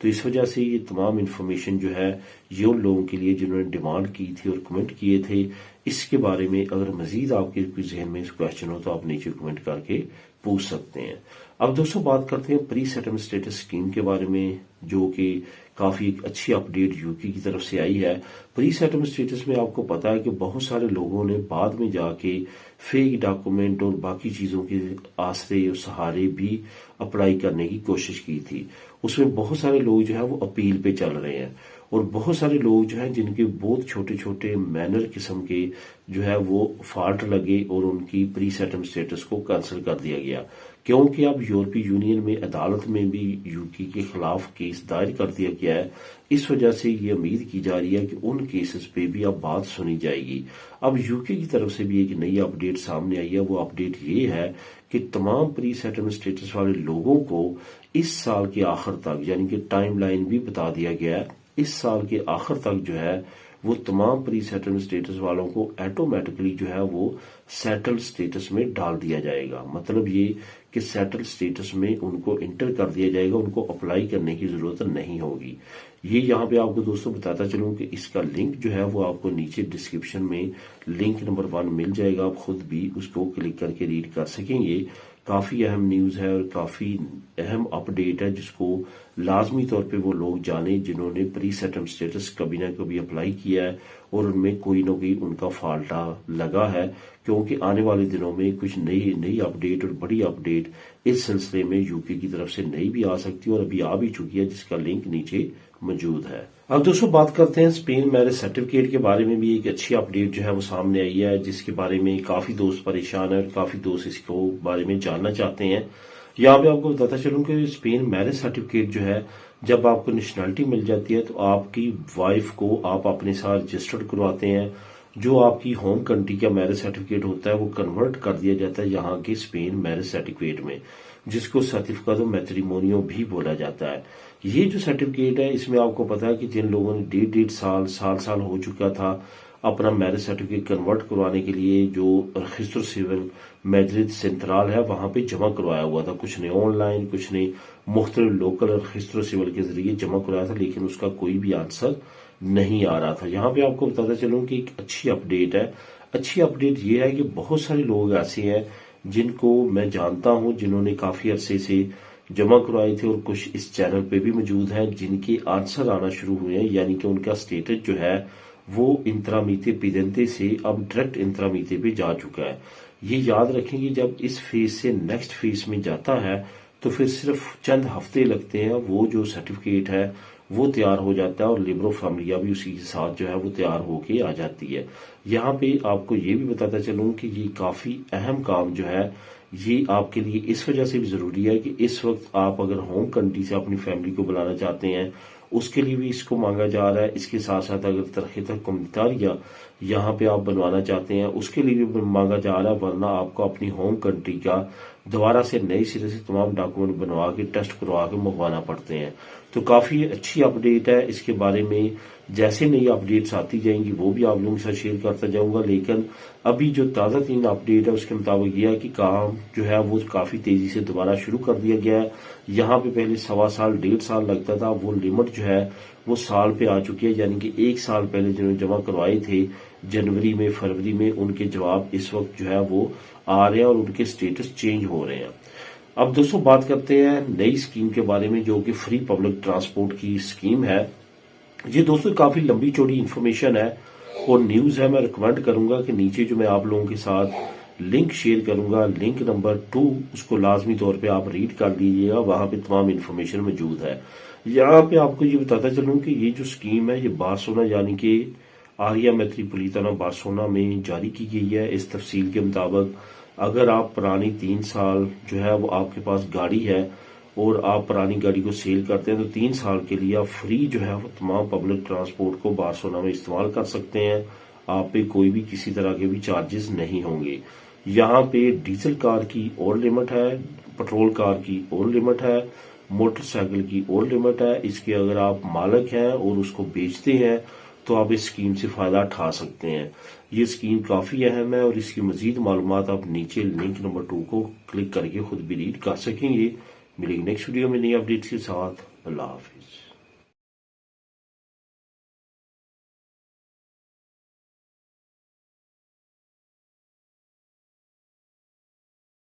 تو اس وجہ سے یہ تمام انفارمیشن جو ہے یہ ان لوگوں کے لیے جنہوں نے ڈیمانڈ کی تھی اور کمنٹ کیے تھے. اس کے بارے میں اگر مزید آپ کے کوئی ذہن میں کوشچن ہو تو آپ نیچے کمنٹ کر کے پوچھ سکتے ہیں. اب دوستوں بات کرتے ہیں پری سیٹلمنٹ اسٹیٹس اسکیم کے بارے میں، جو کہ کافی ایک اچھی اپ ڈیٹ یوکی کی طرف سے آئی ہے. پری سیٹلمنٹ اسٹیٹس میں آپ کو پتا ہے کہ بہت سارے لوگوں نے بعد میں جا کے فیک ڈاکومنٹ اور باقی چیزوں کے آسرے اور سہارے بھی اپلائی کرنے کی کوشش کی تھی. اس میں بہت سارے لوگ جو ہے وہ اپیل پہ چل رہے ہیں، اور بہت سارے لوگ جو ہیں جن کے بہت چھوٹے چھوٹے مینر قسم کے جو ہے وہ فالٹ لگے اور ان کی پری سیٹلمنٹ اسٹیٹس کو کینسل کر دیا گیا، کیونکہ اب یورپی یونین میں عدالت میں بھی یوکی کے خلاف کیس دائر کر دیا گیا ہے. اس وجہ سے یہ امید کی جا رہی ہے کہ ان کیسز پہ بھی اب بات سنی جائے گی. اب یوکی کی طرف سے بھی ایک نئی اپ ڈیٹ سامنے آئی ہے. وہ اپ ڈیٹ یہ ہے کہ تمام پری سیٹلمنٹ اسٹیٹس والے لوگوں کو اس سال کے آخر تک، یعنی کہ ٹائم لائن بھی بتا دیا گیا ہے، اس سال کے آخر تک جو ہے وہ تمام پری سیٹلمنٹ اسٹیٹس والوں کو ایٹومیٹکلی جو ہے وہ سیٹل اسٹیٹس میں ڈال دیا جائے گا. مطلب یہ کہ سیٹل اسٹیٹس میں ان کو انٹر کر دیا جائے گا، ان کو اپلائی کرنے کی ضرورت نہیں ہوگی. یہ یہاں پہ آپ کو دوستوں بتاتا چلوں کہ اس کا لنک جو ہے وہ آپ کو نیچے ڈسکرپشن میں لنک نمبر 1 مل جائے گا. آپ خود بھی اس کو کلک کر کے ریڈ کر سکیں گے. کافی اہم نیوز ہے اور کافی اہم اپ ڈیٹ ہے، جس کو لازمی طور پہ وہ لوگ جانیں جنہوں نے پری سیٹلمنٹ اسٹیٹس کبھی نہ کبھی اپلائی کیا ہے اور ان میں کوئی نہ کوئی ان کا فالٹا لگا ہے، کیونکہ آنے والے دنوں میں کچھ نئی اپ ڈیٹ اور بڑی اپ ڈیٹ اس سلسلے میں یوکی کی طرف سے نئی بھی آ سکتی ہے اور ابھی آ بھی چکی ہے، جس کا لنک نیچے موجود ہے. اب دوستوں بات کرتے ہیں اسپین میرج سرٹیفکیٹ کے بارے میں. بھی ایک اچھی اپ ڈیٹ جو ہے وہ سامنے آئی ہے، جس کے بارے میں کافی دوست پریشان ہیں اور کافی دوست اس کو بارے میں جاننا چاہتے ہیں. یہاں پہ آپ کو بتاتا چلوں کہ اسپین میرج سرٹیفکیٹ جو ہے، جب آپ کو نیشنلٹی مل جاتی ہے تو آپ کی وائف کو آپ اپنے ساتھ رجسٹرڈ کرواتے ہیں. جو آپ کی ہوم کنٹری کا میرج سرٹیفکیٹ ہوتا ہے وہ کنورٹ کر دیا جاتا ہے یہاں کے اسپین میرج سرٹیفکیٹ میں، جس کو سرٹیفکیٹ آف میٹریمونیو بھی بولا جاتا ہے. یہ جو سرٹیفکیٹ ہے، اس میں آپ کو پتا ہے کہ جن لوگوں نے ڈیڑھ سال ہو چکا تھا اپنا میرج سرٹیفکیٹ کنورٹ کروانے کے لیے، جو رجسٹر سول میڈرڈ سینٹرال ہے وہاں پہ جمع کروایا ہوا تھا، کچھ نے آن لائن، کچھ نے مختلف لوکل رجسٹر سول کے ذریعے جمع کروایا تھا، لیکن اس کا کوئی بھی آنسر نہیں آ رہا تھا. یہاں پہ آپ کو بتاتا چلوں کہ ایک اچھی اپ ڈیٹ ہے. اچھی اپ ڈیٹ یہ ہے کہ بہت سارے لوگ ایسے ہیں جن کو میں جانتا ہوں جنہوں نے کافی عرصے سے جمع کروائے تھے، اور کچھ اس چینل پہ بھی موجود ہیں جن کے آنسر آنا شروع ہوئے ہیں، یعنی کہ ان کا سٹیٹس جو ہے وہ انترامیتے پیدنتے سے اب ڈائریکٹ انترامیتے پہ جا چکا ہے. یہ یاد رکھیں کہ جب اس فیز سے نیکسٹ فیز میں جاتا ہے تو پھر صرف چند ہفتے لگتے ہیں، وہ جو سرٹیفکیٹ ہے وہ تیار ہو جاتا ہے اور لیبرو فیملیا بھی اسی کے ساتھ جو ہے وہ تیار ہو کے آ جاتی ہے. یہاں پہ آپ کو یہ بھی بتاتا چلوں کہ یہ کافی اہم کام جو ہے یہ آپ کے لیے اس وجہ سے بھی ضروری ہے کہ اس وقت آپ اگر ہوم کنٹری سے اپنی فیملی کو بلانا چاہتے ہیں اس کے لیے بھی اس کو مانگا جا رہا ہے. اس کے ساتھ ساتھ اگر ترقیت کمتاریہ یہاں پہ آپ بنوانا چاہتے ہیں اس کے لیے بھی مانگا جا رہا ہے، ورنہ آپ کو اپنی ہوم کنٹری کا دوبارہ سے نئی سرے سے تمام ڈاکومنٹ بنوا کے ٹیسٹ کروا کے منگوانا پڑتے ہیں. تو کافی اچھی اپ ڈیٹ ہے. اس کے بارے میں جیسے نئی اپ ڈیٹس آتی جائیں گی وہ بھی آپ لوگوں کے ساتھ شیئر کرتا جاؤں گا، لیکن ابھی جو تازہ ترین اپ ڈیٹ ہے اس کے مطابق یہ ہے کہ کام جو ہے وہ کافی تیزی سے دوبارہ شروع کر دیا گیا ہے. یہاں پہ پہلے 1.25 ڈیڑھ سال لگتا تھا، وہ لمٹ جو ہے وہ سال پہ آ چکی ہے، یعنی کہ 1 سال پہلے جنہوں نے جمع کروائے تھے جنوری میں فروری میں، ان کے جواب اس وقت جو ہے وہ آ رہے ہیں اور ان کے سٹیٹس چینج ہو رہے ہیں. اب دوستوں بات کرتے ہیں نئی اسکیم کے بارے میں، جو کہ فری پبلک ٹرانسپورٹ کی اسکیم ہے. یہ دوستوں کافی لمبی چوڑی انفارمیشن ہے اور نیوز ہے. میں ریکمینڈ کروں گا کہ نیچے جو میں آپ لوگوں کے ساتھ لنک شیئر کروں گا، لنک نمبر 2، اس کو لازمی طور پہ آپ ریڈ کر لیجیے گا، وہاں پہ تمام انفارمیشن موجود ہے. یہاں پہ آپ کو یہ بتاتا چلوں کہ یہ جو اسکیم ہے یہ بارسونا یعنی کہ آریا میٹروپولیٹانا بارسونا میں جاری کی گئی ہے. اس تفصیل کے مطابق اگر آپ پرانی 3 سال جو ہے وہ آپ کے پاس گاڑی ہے اور آپ پرانی گاڑی کو سیل کرتے ہیں تو 3 سال کے لیے آپ فری جو ہے وہ تمام پبلک ٹرانسپورٹ کو بارسونا میں استعمال کر سکتے ہیں. آپ پہ کوئی بھی کسی طرح کے بھی چارجز نہیں ہوں گے. یہاں پہ ڈیزل کار کی اور لمٹ ہے، پٹرول کار کی اور لمٹ ہے، موٹر سائیکل کی اور لمٹ ہے. اس کے اگر آپ مالک ہیں اور اس کو بیچتے ہیں تو آپ اس اسکیم سے فائدہ اٹھا سکتے ہیں. یہ اسکیم کافی اہم ہے اور اس کی مزید معلومات آپ نیچے لنک نمبر 2 کو کلک کر کے خود بھی ریڈ کر سکیں گے. ملیں گے نیکسٹ ویڈیو میں نئی اپڈیٹس کے ساتھ. اللہ حافظ.